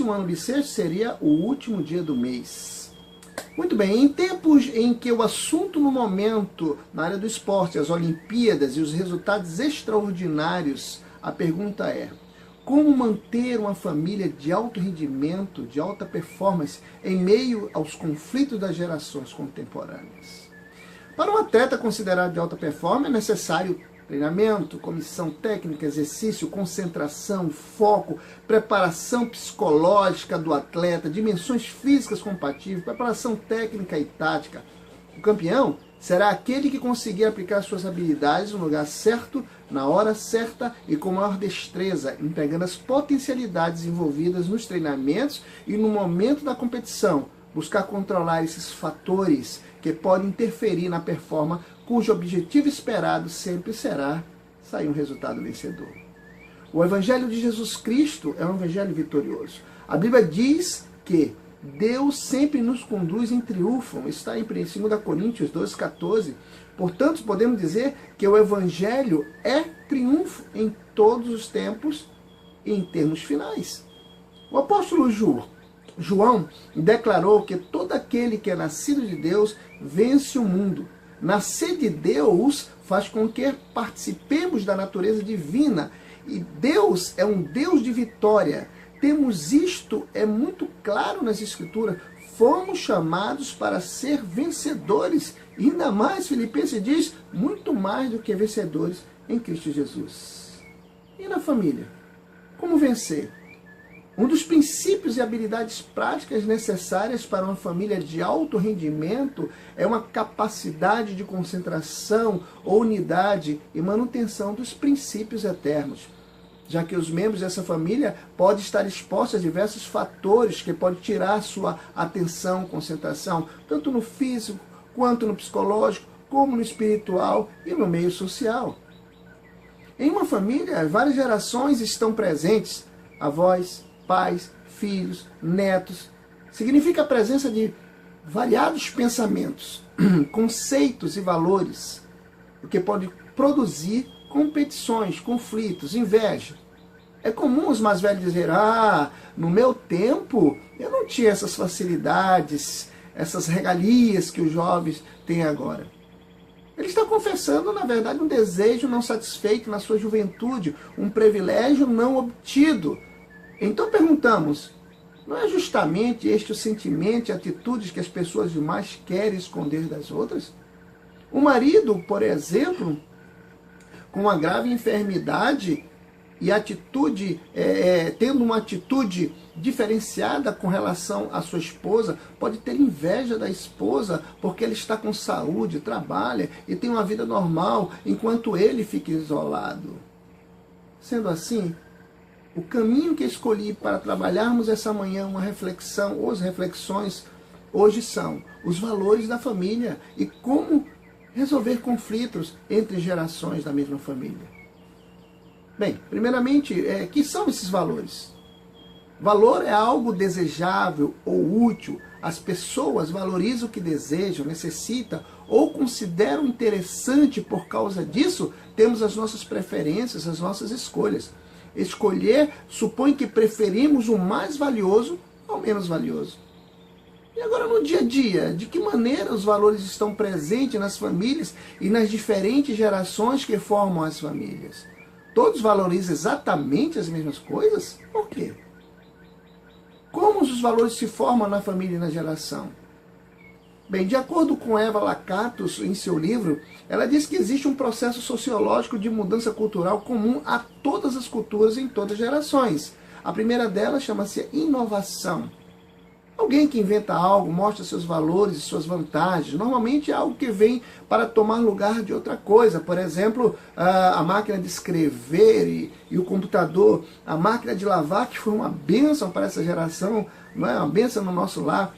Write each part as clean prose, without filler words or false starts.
O ano bissexto seria o último dia do mês. Muito bem, em tempos em que o assunto no momento, na área do esporte, as Olimpíadas e os resultados extraordinários, a pergunta é: como manter uma família de alto rendimento, de alta performance, em meio aos conflitos das gerações contemporâneas? Para um atleta considerado de alta performance, é necessário treinamento, comissão técnica, exercício, concentração, foco, preparação psicológica do atleta, dimensões físicas compatíveis, preparação técnica e tática. O campeão será aquele que conseguir aplicar suas habilidades no lugar certo, na hora certa e com maior destreza, empregando as potencialidades envolvidas nos treinamentos e no momento da competição. Buscar controlar esses fatores que podem interferir na performance, cujo objetivo esperado sempre será sair um resultado vencedor. O Evangelho de Jesus Cristo é um Evangelho vitorioso. A Bíblia diz que Deus sempre nos conduz em triunfo. Está em 2 Coríntios 12,14. Portanto, podemos dizer que o Evangelho é triunfo em todos os tempos e em termos finais. O apóstolo João declarou que todo aquele que é nascido de Deus vence o mundo. Nascer de Deus faz com que participemos da natureza divina. E Deus é um Deus de vitória. Temos isto, é muito claro nas Escrituras. Fomos chamados para ser vencedores. E ainda mais, Filipenses diz, muito mais do que vencedores em Cristo Jesus. E na família? Como vencer? Um dos princípios e habilidades práticas necessárias para uma família de alto rendimento é uma capacidade de concentração, unidade e manutenção dos princípios eternos, já que os membros dessa família podem estar expostos a diversos fatores que podem tirar sua atenção, concentração, tanto no físico, quanto no psicológico, como no espiritual e no meio social. Em uma família, várias gerações estão presentes, avós, pais, filhos, netos. Significa a presença de variados pensamentos, conceitos e valores, o que pode produzir competições, conflitos, inveja. É comum os mais velhos dizerem, no meu tempo eu não tinha essas facilidades, essas regalias que os jovens têm agora. Ele está confessando, na verdade, um desejo não satisfeito na sua juventude, um privilégio não obtido. Então perguntamos, não é justamente este o sentimento e atitudes que as pessoas mais querem esconder das outras? O marido, por exemplo, com uma grave enfermidade e atitude, tendo uma atitude diferenciada com relação à sua esposa, pode ter inveja da esposa porque ela está com saúde, trabalha e tem uma vida normal, enquanto ele fica isolado. Sendo assim, o caminho que escolhi para trabalharmos essa manhã, uma reflexão, ou as reflexões hoje são os valores da família e como resolver conflitos entre gerações da mesma família. Bem, primeiramente, que são esses valores? Valor é algo desejável ou útil. As pessoas valorizam o que desejam, necessitam ou consideram interessante. Por causa disso, temos as nossas preferências, as nossas escolhas. Escolher supõe que preferimos o mais valioso ao menos valioso. E agora no dia a dia, de que maneira os valores estão presentes nas famílias e nas diferentes gerações que formam as famílias? Todos valorizam exatamente as mesmas coisas? Por quê? Como os valores se formam na família e na geração? Bem, de acordo com Eva Lakatos, em seu livro, ela diz que existe um processo sociológico de mudança cultural comum a todas as culturas em todas as gerações. A primeira delas chama-se inovação. Alguém que inventa algo, mostra seus valores e suas vantagens. Normalmente é algo que vem para tomar lugar de outra coisa. Por exemplo, a máquina de escrever e o computador, a máquina de lavar, que foi uma bênção para essa geração, não é? Uma bênção no nosso lar.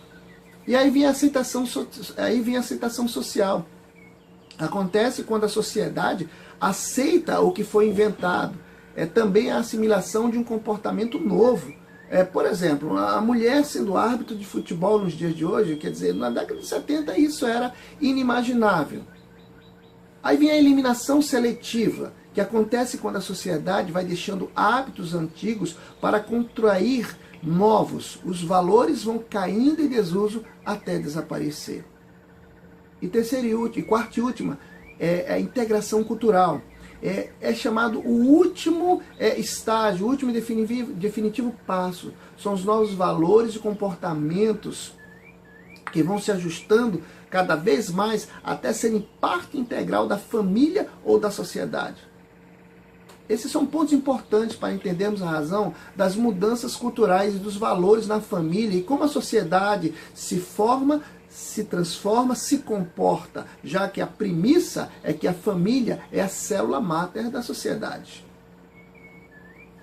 E aí vem a aceitação social. Acontece quando a sociedade aceita o que foi inventado. É também a assimilação de um comportamento novo. Por exemplo, a mulher sendo árbitro de futebol nos dias de hoje, quer dizer, na década de 70 isso era inimaginável. Aí vem a eliminação seletiva, que acontece quando a sociedade vai deixando hábitos antigos para contrair novos. Os valores vão caindo em desuso até desaparecer. E terceira e quarta e última é a integração cultural. É chamado o último estágio, o último e definitivo passo. São os novos valores e comportamentos que vão se ajustando cada vez mais até serem parte integral da família ou da sociedade. Esses são pontos importantes para entendermos a razão das mudanças culturais e dos valores na família e como a sociedade se forma, se transforma, se comporta, já que a premissa é que a família é a célula máter da sociedade.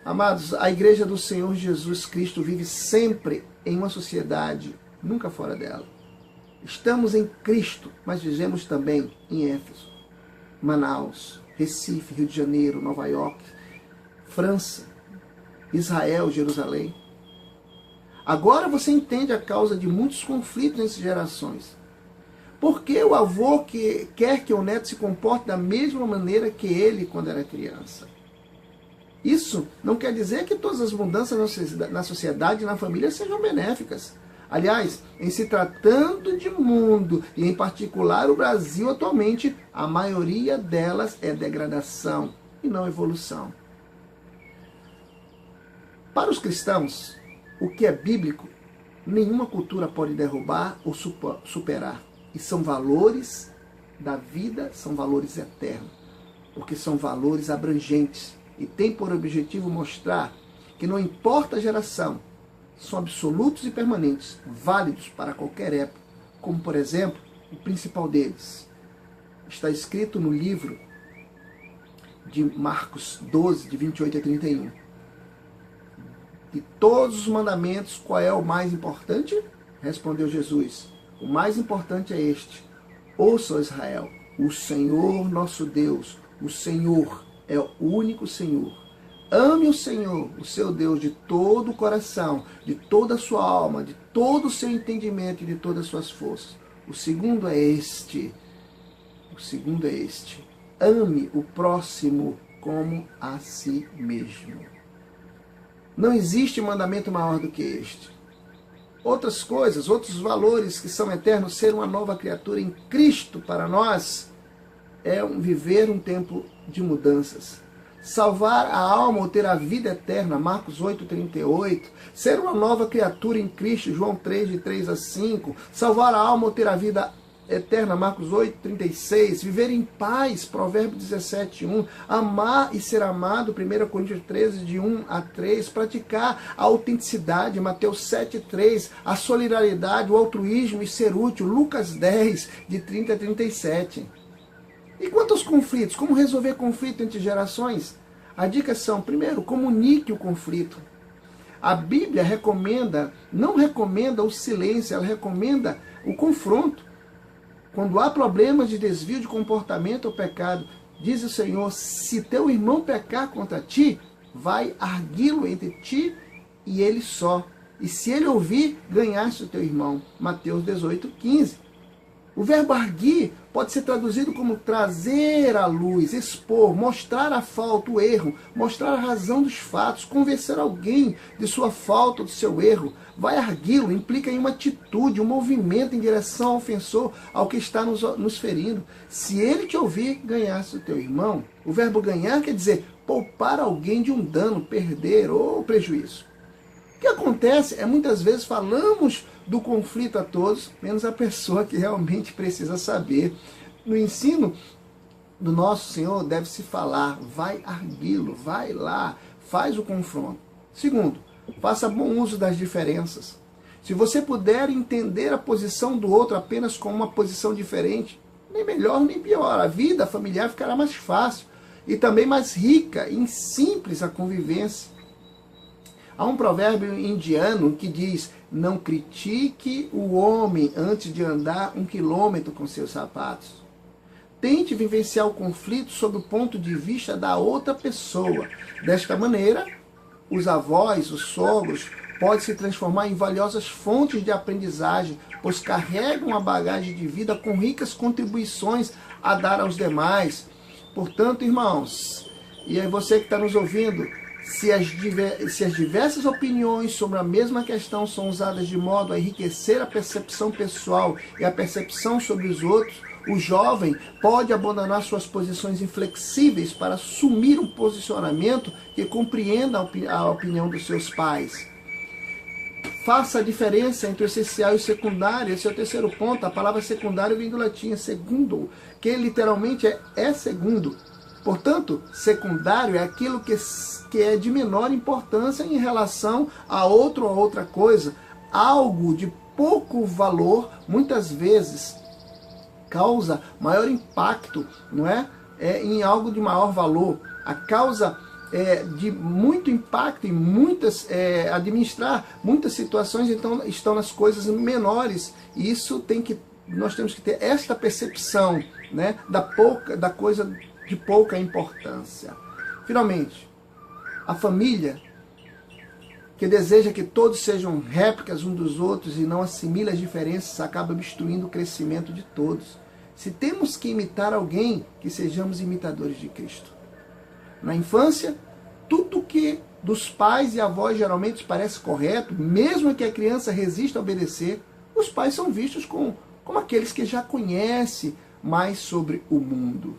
Amados, a Igreja do Senhor Jesus Cristo vive sempre em uma sociedade, nunca fora dela. Estamos em Cristo, mas vivemos também em Éfeso, Manaus, Recife, Rio de Janeiro, Nova York, França, Israel, Jerusalém. Agora você entende a causa de muitos conflitos nessas gerações. Por que o avô quer que o neto se comporte da mesma maneira que ele quando era criança? Isso não quer dizer que todas as mudanças na sociedade e na família sejam benéficas. Aliás, em se tratando de mundo, e em particular o Brasil atualmente, a maioria delas é degradação e não evolução. Para os cristãos, o que é bíblico, nenhuma cultura pode derrubar ou superar. E são valores da vida, são valores eternos, porque são valores abrangentes e têm por objetivo mostrar que não importa a geração, são absolutos e permanentes, válidos para qualquer época, como, por exemplo, o principal deles. Está escrito no livro de Marcos 12, de 28 a 31. De todos os mandamentos, qual é o mais importante? Respondeu Jesus. O mais importante é este. Ouça, Israel, o Senhor nosso Deus, o Senhor é o único Senhor. Ame o Senhor, o seu Deus, de todo o coração, de toda a sua alma, de todo o seu entendimento e de todas as suas forças. O segundo é este. Ame o próximo como a si mesmo. Não existe mandamento maior do que este. Outras coisas, outros valores que são eternos, ser uma nova criatura em Cristo para nós, é viver um tempo de mudanças. Salvar a alma ou ter a vida eterna, Marcos 8,38. Ser uma nova criatura em Cristo, João 3, de 3 a 5. Salvar a alma ou ter a vida eterna, Marcos 8,36. Viver em paz, Provérbios 17,1. Amar e ser amado, 1 Coríntios 13, de 1 a 3. Praticar a autenticidade, Mateus 7,3. A solidariedade, o altruísmo e ser útil, Lucas 10, de 30 a 37. E quanto aos conflitos? Como resolver conflito entre gerações? As dicas são, primeiro, comunique o conflito. A Bíblia não recomenda o silêncio, ela recomenda o confronto. Quando há problemas de desvio de comportamento ou pecado, diz o Senhor, se teu irmão pecar contra ti, vai arguí-lo entre ti e ele só. E se ele ouvir, ganhaste o teu irmão. Mateus 18,15. O verbo arguir pode ser traduzido como trazer à luz, expor, mostrar a falta, o erro, mostrar a razão dos fatos, convencer alguém de sua falta, do seu erro. Vai arguí-lo implica em uma atitude, um movimento em direção ao ofensor, ao que está nos ferindo. Se ele te ouvir, ganhaste o teu irmão. O verbo ganhar quer dizer poupar alguém de um dano, perder ou prejuízo. O que acontece é muitas vezes falamos do conflito a todos, menos a pessoa que realmente precisa saber. No ensino do nosso Senhor deve-se falar, vai arguí-lo, vai lá, faz o confronto. Segundo, faça bom uso das diferenças. Se você puder entender a posição do outro apenas como uma posição diferente, nem melhor nem pior, a vida familiar ficará mais fácil e também mais rica e simples a convivência. Há um provérbio indiano que diz, não critique o homem antes de andar 1 quilômetro com seus sapatos. Tente vivenciar o conflito sob o ponto de vista da outra pessoa. Desta maneira, os avós, os sogros pode se transformar em valiosas fontes de aprendizagem, pois carregam uma bagagem de vida com ricas contribuições a dar aos demais. Portanto, irmãos, e aí você que está nos ouvindo, se as diversas opiniões sobre a mesma questão são usadas de modo a enriquecer a percepção pessoal e a percepção sobre os outros, o jovem pode abandonar suas posições inflexíveis para assumir um posicionamento que compreenda a opinião dos seus pais. Faça a diferença entre o essencial e o secundário. Esse é o terceiro ponto. A palavra secundário vem do latim, segundo, que literalmente é segundo. Portanto, secundário é aquilo que é de menor importância em relação a outra coisa. Algo de pouco valor, muitas vezes, causa maior impacto, não é? Em algo de maior valor. A causa de muito impacto em administrar muitas situações, então estão nas coisas menores. E isso nós temos que ter esta percepção, né, da coisa de pouca importância. Finalmente, a família que deseja que todos sejam réplicas uns dos outros e não assimila as diferenças, acaba obstruindo o crescimento de todos. Se temos que imitar alguém, que sejamos imitadores de Cristo. Na infância, tudo que dos pais e avós geralmente parece correto, mesmo que a criança resista a obedecer, os pais são vistos como aqueles que já conhecem mais sobre o mundo.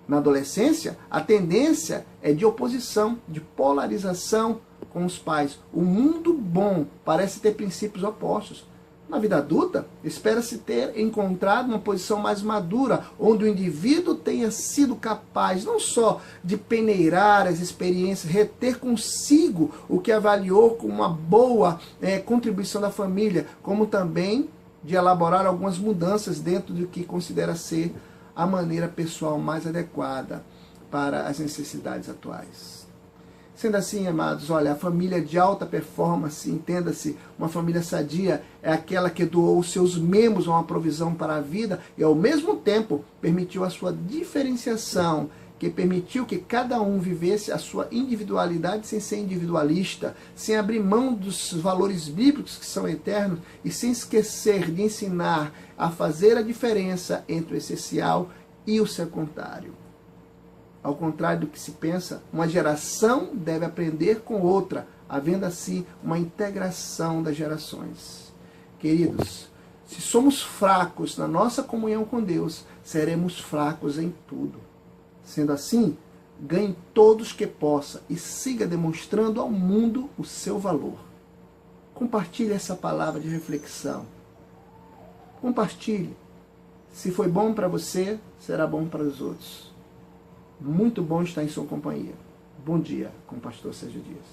Na adolescência, a tendência é de oposição, de polarização com os pais. O mundo bom parece ter princípios opostos. Na vida adulta, espera-se ter encontrado uma posição mais madura, onde o indivíduo tenha sido capaz não só de peneirar as experiências, reter consigo o que avaliou como uma boa contribuição da família, como também de elaborar algumas mudanças dentro do que considera ser a maneira pessoal mais adequada para as necessidades atuais. Sendo assim, amados, olha, a família de alta performance, entenda-se, uma família sadia, é aquela que doou os seus membros a uma provisão para a vida e, ao mesmo tempo, permitiu a sua diferenciação, que permitiu que cada um vivesse a sua individualidade sem ser individualista, sem abrir mão dos valores bíblicos que são eternos e sem esquecer de ensinar a fazer a diferença entre o essencial e o secundário. Ao contrário do que se pensa, uma geração deve aprender com outra, havendo assim uma integração das gerações. Queridos, se somos fracos na nossa comunhão com Deus, seremos fracos em tudo. Sendo assim, ganhe todos que possa e siga demonstrando ao mundo o seu valor. Compartilhe essa palavra de reflexão. Compartilhe. Se foi bom para você, será bom para os outros. Muito bom estar em sua companhia. Bom dia com o pastor Sérgio Dias.